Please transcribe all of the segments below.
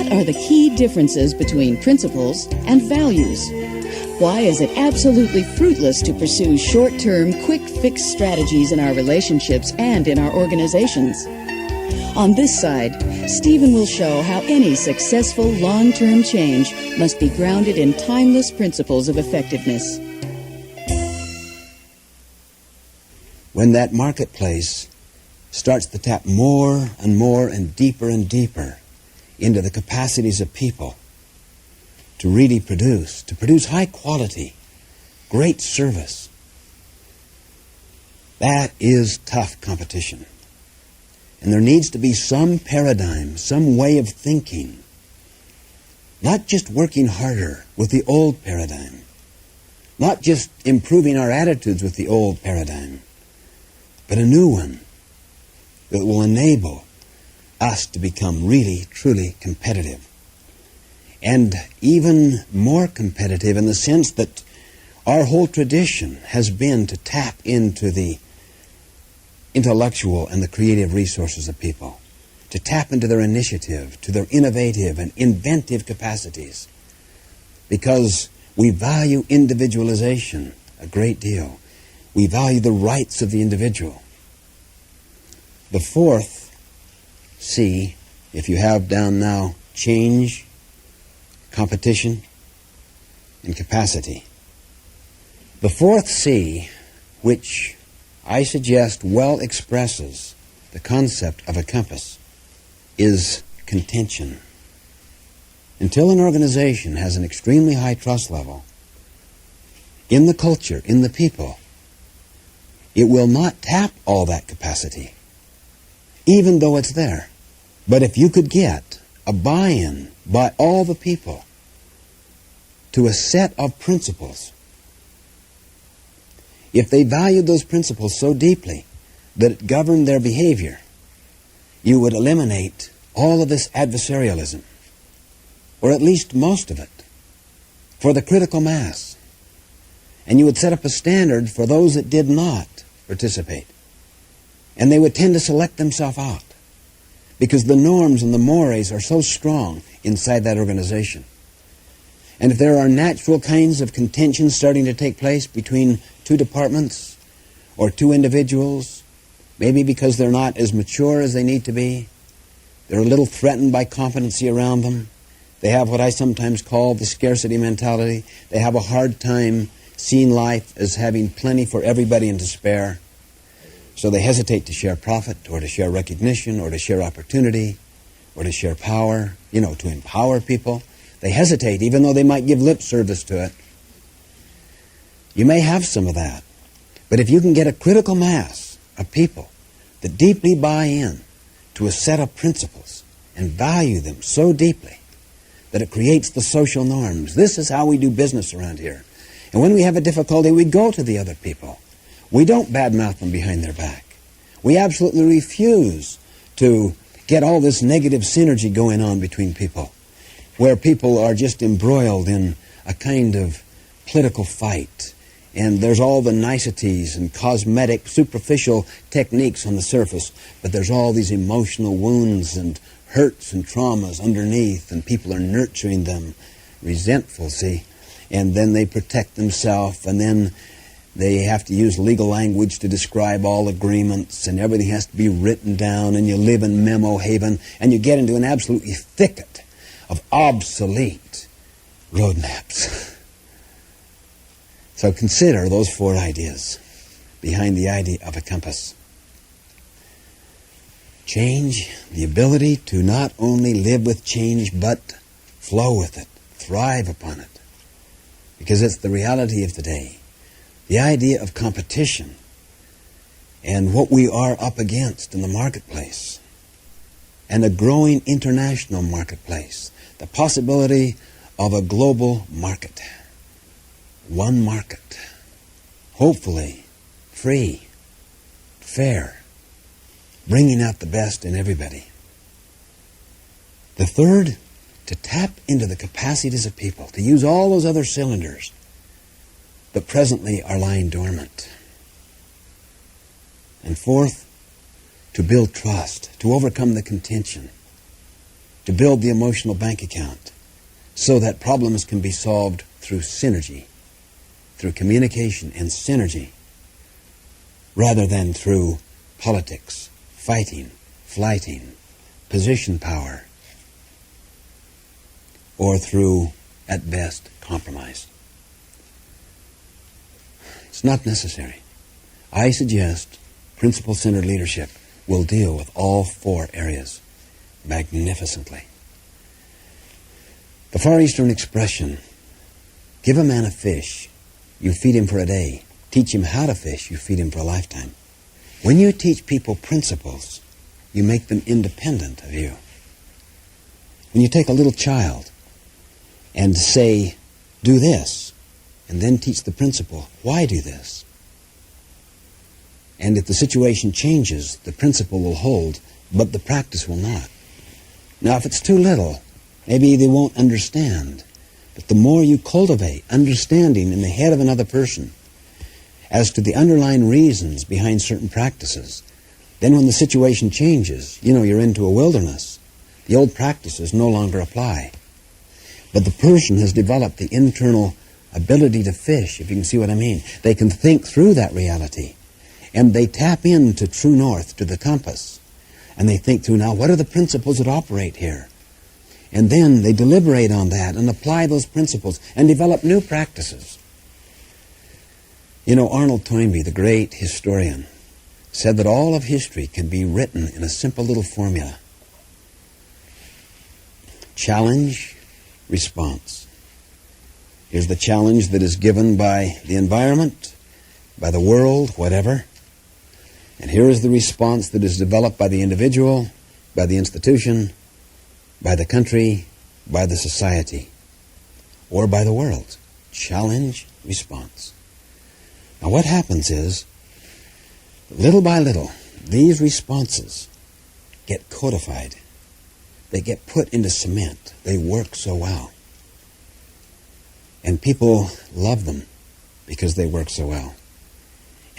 What are the key differences between principles and values? Why is it absolutely fruitless to pursue short-term, quick-fix strategies in our relationships and in our organizations? On this side, Stephen will show how any successful long-term change must be grounded in timeless principles of effectiveness. When that marketplace starts to tap more and more and deeper into the capacities of people to really produce high quality, great service, that is tough competition. And there needs to be some paradigm, some way of thinking, not just working harder with the old paradigm, not just improving our attitudes with the old paradigm, but a new one that will enable us to become really, truly competitive. And even more competitive in the sense that our whole tradition has been to tap into the intellectual and the creative resources of people, to tap into their initiative, to their innovative and inventive capacities, because we value individualization a great deal. We value the rights of the individual. The fourth C, if you have down now, change, competition, and capacity. The fourth C, which I suggest well expresses the concept of a compass, is contention. Until an organization has an extremely high trust level in the culture, in the people, it will not tap all that capacity, even though it's there. But if you could get a buy-in by all the people to a set of principles, if they valued those principles so deeply that it governed their behavior, you would eliminate all of this adversarialism, or at least most of it, for the critical mass. And you would set up a standard for those that did not participate. And they would tend to select themselves out, because the norms and the mores are so strong inside that organization. And if there are natural kinds of contention starting to take place between two departments or two individuals, maybe because they're not as mature as they need to be, they're a little threatened by competency around them, they have what I sometimes call the scarcity mentality, they have a hard time seeing life as having plenty for everybody and to spare, so they hesitate to share profit or to share recognition or to share opportunity or to share power, to empower people. They hesitate, even though they might give lip service to it. You may have some of that. But if you can get a critical mass of people that deeply buy in to a set of principles and value them so deeply that it creates the social norms. This is how we do business around here. And when we have a difficulty, we go to the other people. We don't badmouth them behind their back. We absolutely refuse to get all this negative synergy going on between people, where people are just embroiled in a kind of political fight, and there's all the niceties and cosmetic, superficial techniques on the surface, but there's all these emotional wounds and hurts and traumas underneath, and people are nurturing them, resentful, see, and then they protect themselves, and then they have to use legal language to describe all agreements, and everything has to be written down, and you live in memo haven, and you get into an absolutely thicket of obsolete roadmaps. So consider those four ideas behind the idea of a compass. Change, the ability to not only live with change, but flow with it, thrive upon it, because it's the reality of today. The idea of competition and what we are up against in the marketplace, and a growing international marketplace, the possibility of a global market, one market, hopefully free, fair, bringing out the best in everybody. The third, to tap into the capacities of people, to use all those other cylinders that presently are lying dormant. And fourth, to build trust, to overcome the contention, to build the emotional bank account so that problems can be solved through synergy, through communication and synergy, rather than through politics, fighting, flighting, position power, or through, at best, compromise. It's not necessary. I suggest principle-centered leadership will deal with all four areas magnificently. The Far Eastern expression, give a man a fish, you feed him for a day. Teach him how to fish, you feed him for a lifetime. When you teach people principles, you make them independent of you. When you take a little child and say, do this, and then teach the principle, why do this? And if the situation changes, the principle will hold, but the practice will not. Now, if it's too little, maybe they won't understand. But the more you cultivate understanding in the head of another person as to the underlying reasons behind certain practices, then when the situation changes, you're into a wilderness. The old practices no longer apply. But the person has developed the internal ability to fish, if you can see what I mean. They can think through that reality. And they tap into true north, to the compass. And they think through, now, what are the principles that operate here? And then they deliberate on that and apply those principles and develop new practices. Arnold Toynbee, the great historian, said that all of history can be written in a simple little formula. Challenge, response. Here's the challenge that is given by the environment, by the world, whatever. And here is the response that is developed by the individual, by the institution, by the country, by the society, or by the world. Challenge, response. Now what happens is, little by little, these responses get codified. They get put into cement. They work so well. And people love them because they work so well.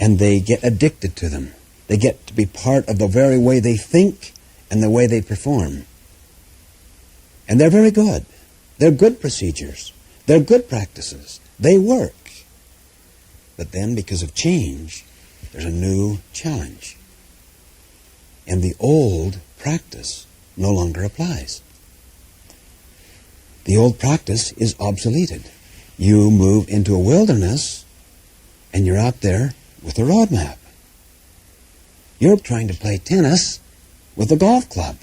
And they get addicted to them. They get to be part of the very way they think and the way they perform. And they're very good. They're good procedures. They're good practices. They work. But then, because of change, there's a new challenge. And the old practice no longer applies. The old practice is obsoleted. You move into a wilderness, and you're out there with a roadmap. You're trying to play tennis with a golf club.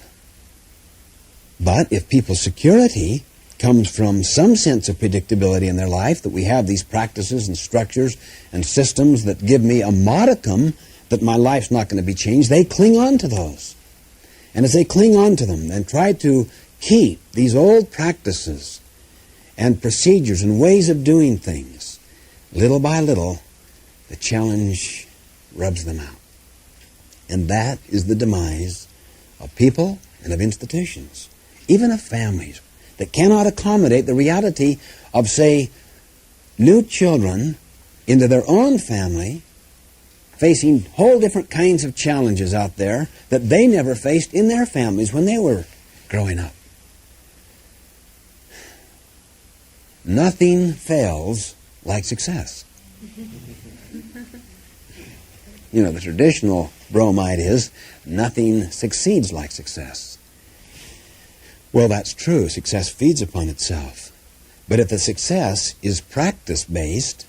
But if people's security comes from some sense of predictability in their life, that we have these practices and structures and systems that give me a modicum that my life's not going to be changed, they cling on to those. And as they cling on to them and try to keep these old practices and procedures and ways of doing things, little by little, the challenge rubs them out. And that is the demise of people and of institutions, even of families, that cannot accommodate the reality of, say, new children into their own family facing whole different kinds of challenges out there that they never faced in their families when they were growing up. Nothing fails like success. The traditional bromide is nothing succeeds like success. Well, that's true. Success feeds upon itself. But if the success is practice-based,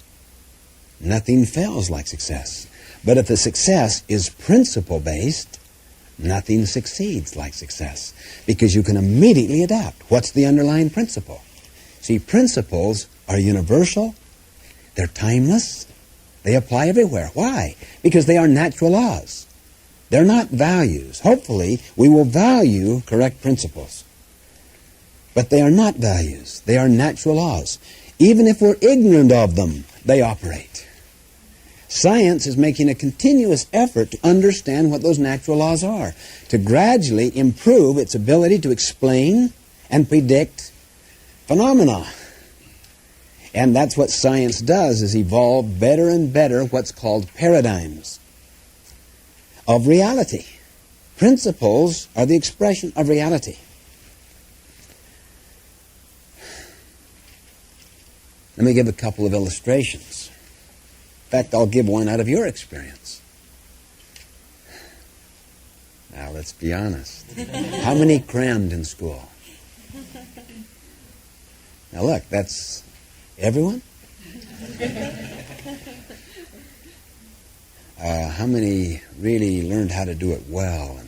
nothing fails like success. But if the success is principle-based, nothing succeeds like success. Because you can immediately adapt. What's the underlying principle? See, principles are universal. They're timeless. They apply everywhere. Why? Because they are natural laws. They're not values. Hopefully, we will value correct principles. But they are not values. They are natural laws. Even if we're ignorant of them, they operate. Science is making a continuous effort to understand what those natural laws are, to gradually improve its ability to explain and predict phenomena. And that's what science does, is evolve better and better what's called paradigms of reality. Principles are the expression of reality. Let me give a couple of illustrations. In fact, I'll give one out of your experience. Now, let's be honest. How many crammed in school? Now, look, that's everyone? How many really learned how to do it well?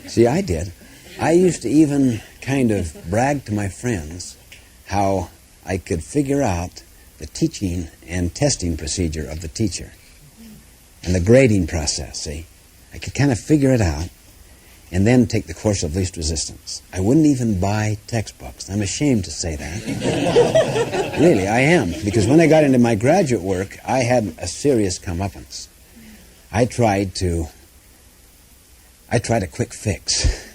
See, I did. I used to even kind of brag to my friends how I could figure out the teaching and testing procedure of the teacher and the grading process, see? I could kind of figure it out and then take the course of least resistance. I wouldn't even buy textbooks. I'm ashamed to say that. Really, I am. Because when I got into my graduate work, I had a serious comeuppance. I tried a quick fix.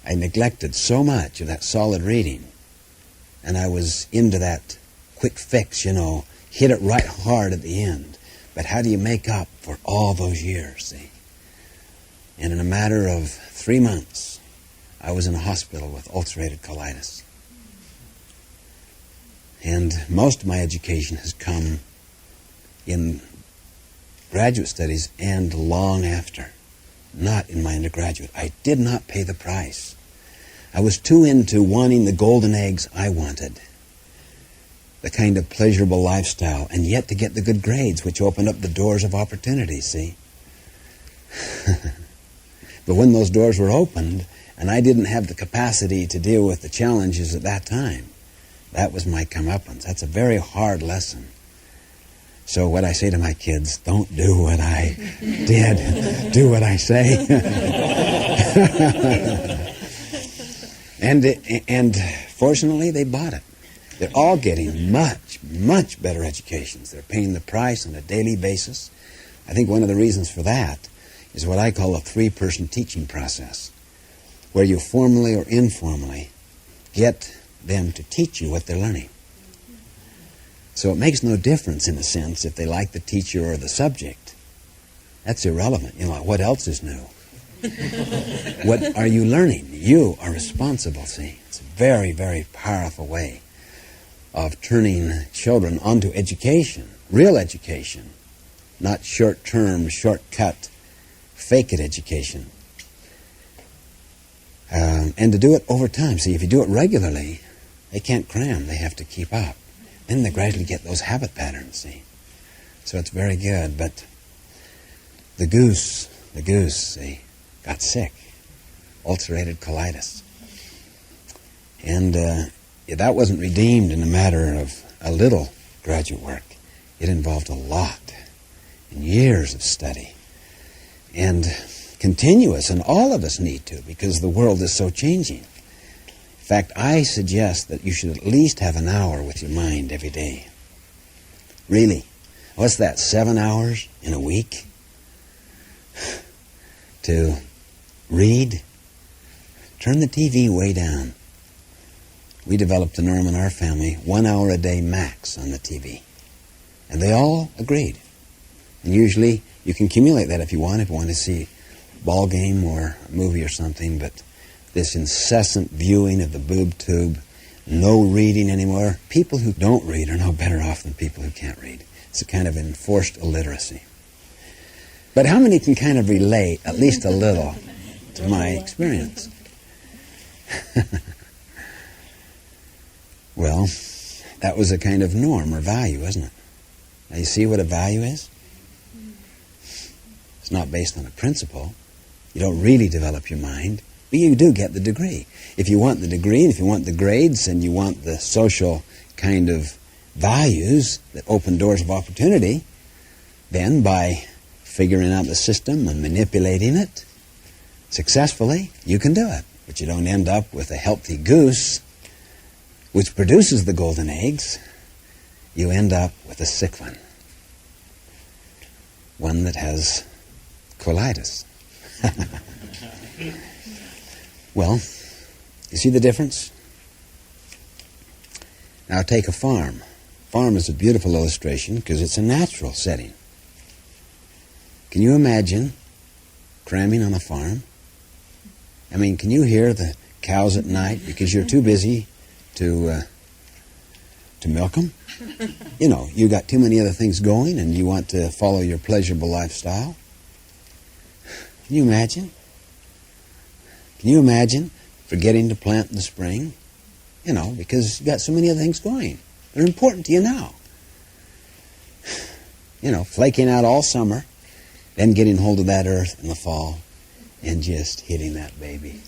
I neglected so much of that solid reading. And I was into that quick fix, hit it right hard at the end. But how do you make up for all those years, see? And in a matter of 3 months, I was in a hospital with ulcerative colitis. And most of my education has come in graduate studies and long after, not in my undergraduate. I did not pay the price. I was too into wanting the golden eggs I wanted, the kind of pleasurable lifestyle, and yet to get the good grades, which opened up the doors of opportunity, see? But when those doors were opened, and I didn't have the capacity to deal with the challenges at that time, that was my comeuppance. That's a very hard lesson. So what I say to my kids, don't do what I did. Do what I say. And fortunately, they bought it. They're all getting much, much better educations. They're paying the price on a daily basis. I think one of the reasons for that is what I call a 3-person teaching process, where you formally or informally get them to teach you what they're learning. So it makes no difference, in a sense, if they like the teacher or the subject. That's irrelevant. What else is new? What are you learning? You are responsible, see? It's a very, very powerful way of turning children onto education, real education, not short-term, shortcut, fake-it education. And to do it over time. See, if you do it regularly, they can't cram. They have to keep up. Then they gradually get those habit patterns, see. So it's very good. But the goose, see, got sick. Ulcerative colitis. And that wasn't redeemed in a matter of a little graduate work. It involved a lot and years of study. And continuous, and all of us need to, because the world is so changing. In fact, I suggest that you should at least have an hour with your mind every day. Really. What's that, 7 hours in a week? To read? Turn the TV way down. We developed a norm in our family, 1 hour a day max on the TV. And they all agreed. And usually you can accumulate that if you want to see a ball game or a movie or something, but this incessant viewing of the boob tube, no reading anymore. People who don't read are no better off than people who can't read. It's a kind of enforced illiteracy. But how many can kind of relate, at least a little, to my experience? Well, that was a kind of norm or value, isn't it? Now you see what a value is? It's not based on a principle. You don't really develop your mind, but you do get the degree. If you want the degree, and if you want the grades, and you want the social kind of values that open doors of opportunity, then by figuring out the system and manipulating it successfully, you can do it. But you don't end up with a healthy goose which produces the golden eggs. You end up with a sick one. One that has colitis. Well, you see the difference? Now take a farm. Farm is a beautiful illustration because it's a natural setting. Can you imagine cramming on a farm? I mean, can you hear the cows at night because you're too busy to milk them. You know, you got too many other things going and you want to follow your pleasurable lifestyle. Can you imagine? Can you imagine forgetting to plant in the spring? You know, because you got so many other things going. They're important to you now. You know, flaking out all summer, then getting hold of that earth in the fall and just hitting that baby.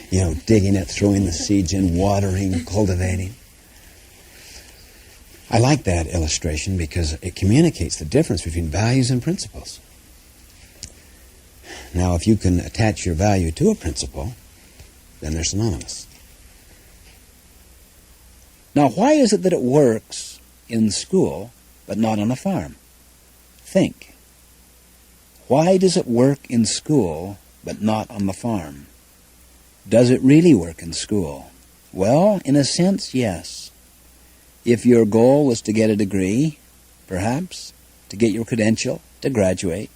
You know, digging it, throwing the seeds in, watering, cultivating. I like that illustration because it communicates the difference between values and principles. Now, if you can attach your value to a principle, then they're synonymous. Now, why is it that it works in school but not on a farm? Think. Why does it work in school but not on the farm? Does it really work in school? Well, in a sense, yes. If your goal was to get a degree, perhaps, to get your credential, to graduate.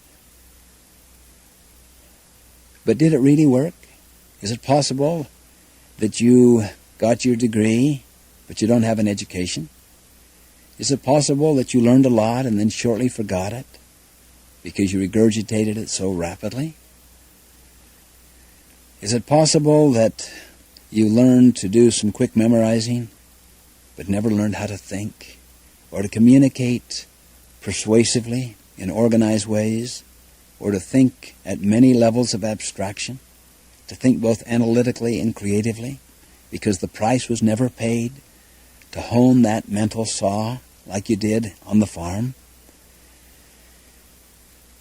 But did it really work? Is it possible that you got your degree, but you don't have an education? Is it possible that you learned a lot and then shortly forgot it because you regurgitated it so rapidly? Is it possible that you learned to do some quick memorizing, but never learned how to think or to communicate persuasively in organized ways, or to think at many levels of abstraction, to think both analytically and creatively, because the price was never paid to hone that mental saw like you did on the farm?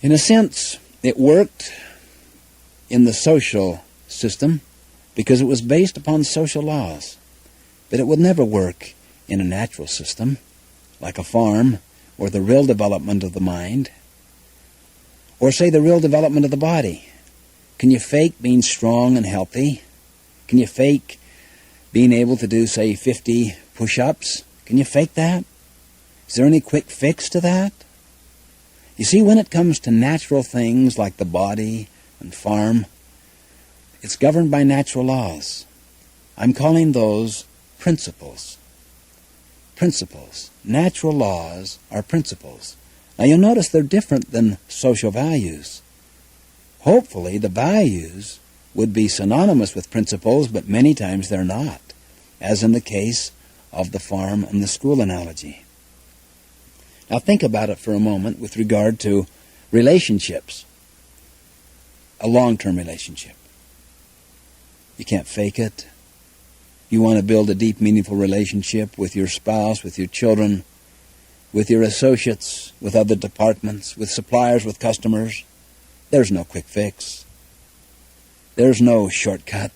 In a sense, it worked in the social system because it was based upon social laws, but it would never work in a natural system like a farm or the real development of the mind, or say the real development of the body. Can you fake being strong and healthy? Can you fake being able to do, say, 50 push-ups? Can you fake that? Is there any quick fix to that? You see, when it comes to natural things like the body and farm, it's governed by natural laws. I'm calling those principles. Principles. Natural laws are principles. Now you'll notice they're different than social values. Hopefully the values would be synonymous with principles, but many times they're not, as in the case of the farm and the school analogy. Now think about it for a moment with regard to relationships. A long-term relationship. You can't fake it. You want to build a deep, meaningful relationship with your spouse, with your children, with your associates, with other departments, with suppliers, with customers. There's no quick fix. There's no shortcut.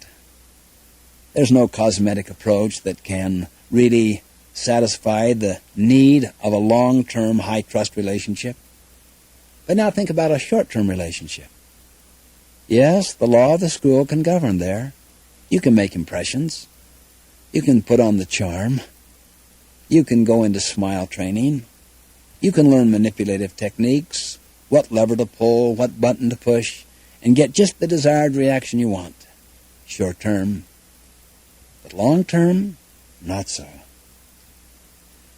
There's no cosmetic approach that can really satisfy the need of a long-term, high-trust relationship. But now think about a short-term relationship. Yes, the law of the school can govern there. You can make impressions. You can put on the charm. You can go into smile training. You can learn manipulative techniques, what lever to pull, what button to push, and get just the desired reaction you want. Short term. But long term, not so.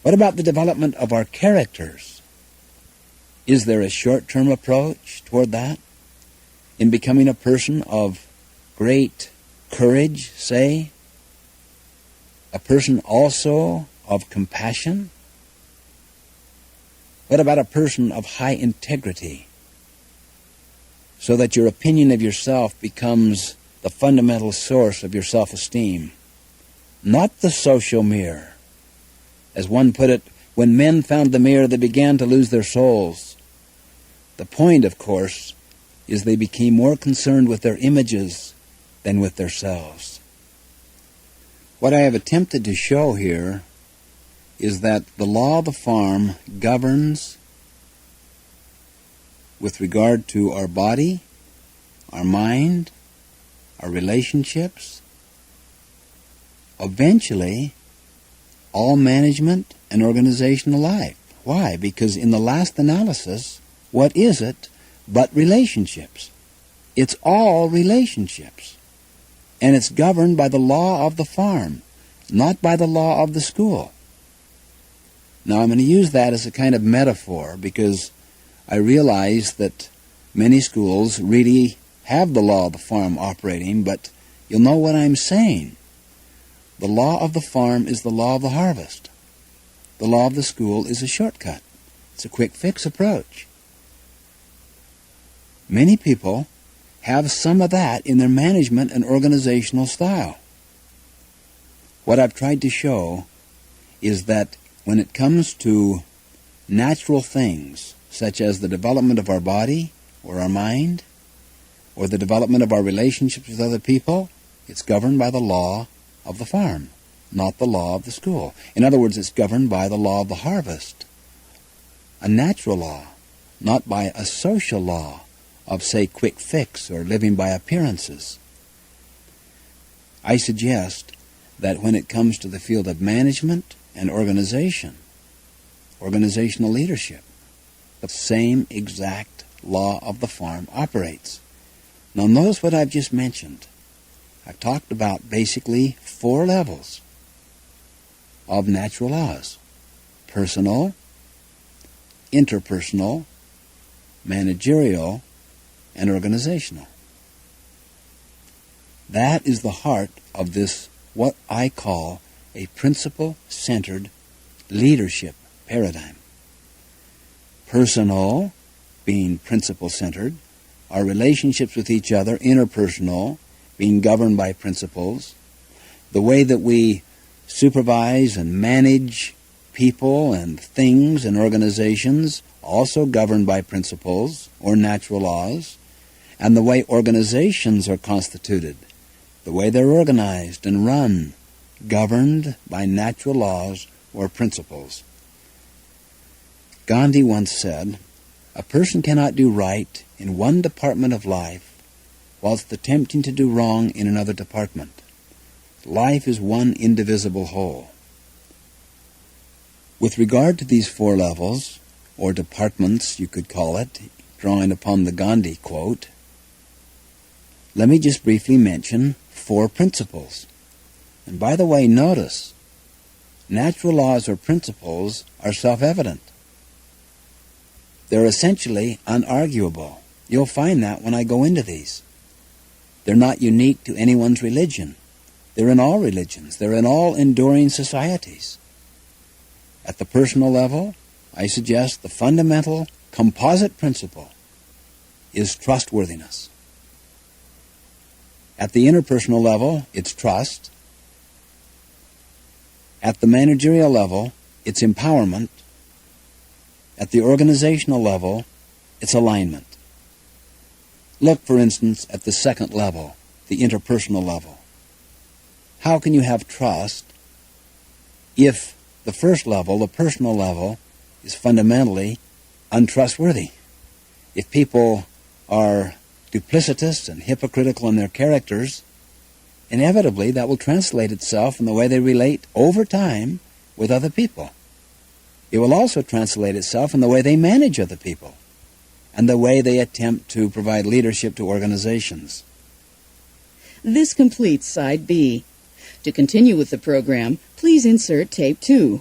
What about the development of our characters? Is there a short-term approach toward that? In becoming a person of great courage, say? A person also of compassion? What about a person of high integrity? So that your opinion of yourself becomes the fundamental source of your self-esteem. Not the social mirror. As one put it, when men found the mirror, they began to lose their souls. The point, of course, is they became more concerned with their images than with themselves. What I have attempted to show here is that the law of the farm governs with regard to our body, our mind, our relationships, eventually all management and organizational life. Why? Because in the last analysis, what is it but relationships? It's all relationships. And it's governed by the law of the farm. not by the law of the school. Now, I'm going to use that as a kind of metaphor because I realize that many schools really have the law of the farm operating, but you'll know what I'm saying. The law of the farm is the law of the harvest. The law of the school is a shortcut. It's a quick fix approach. Many people have some of that in their management and organizational style. What I've tried to show is that when it comes to natural things, such as the development of our body or our mind, or the development of our relationships with other people, it's governed by the law of the farm, not the law of the school. In other words, it's governed by the law of the harvest, a natural law, not by a social law of, say, quick fix or living by appearances. I suggest that when it comes to the field of management and organization, organizational leadership, the same exact law of the farm operates. Now notice what I've just mentioned. I've talked about basically 4 levels of natural laws: personal, interpersonal, managerial, and organizational. That is the heart of this, what I call a principle-centered leadership paradigm. Personal, being principle-centered, our relationships with each other, interpersonal, being governed by principles, the way that we supervise and manage people and things and organizations, also governed by principles or natural laws, and the way organizations are constituted, the way they're organized and run, governed by natural laws or principles. Gandhi once said, "A person cannot do right in one department of life whilst attempting to do wrong in another department. Life is one indivisible whole." With regard to these 4 levels, or departments you could call it, drawing upon the Gandhi quote, let me just briefly mention 4 principles. And by the way, notice, natural laws or principles are self-evident. They're essentially unarguable. You'll find that when I go into these. They're not unique to anyone's religion. They're in all religions. They're in all enduring societies. At the personal level, I suggest the fundamental composite principle is trustworthiness. At the interpersonal level, it's trust. At the managerial level, it's empowerment. At the organizational level, it's alignment. Look, for instance, at the second level, the interpersonal level. How can you have trust if the first level, the personal level, is fundamentally untrustworthy? If people are duplicitous and hypocritical in their characters, inevitably that will translate itself in the way they relate over time with other people. It will also translate itself in the way they manage other people and the way they attempt to provide leadership to organizations. This completes Side B. To continue with the program, please insert Tape 2.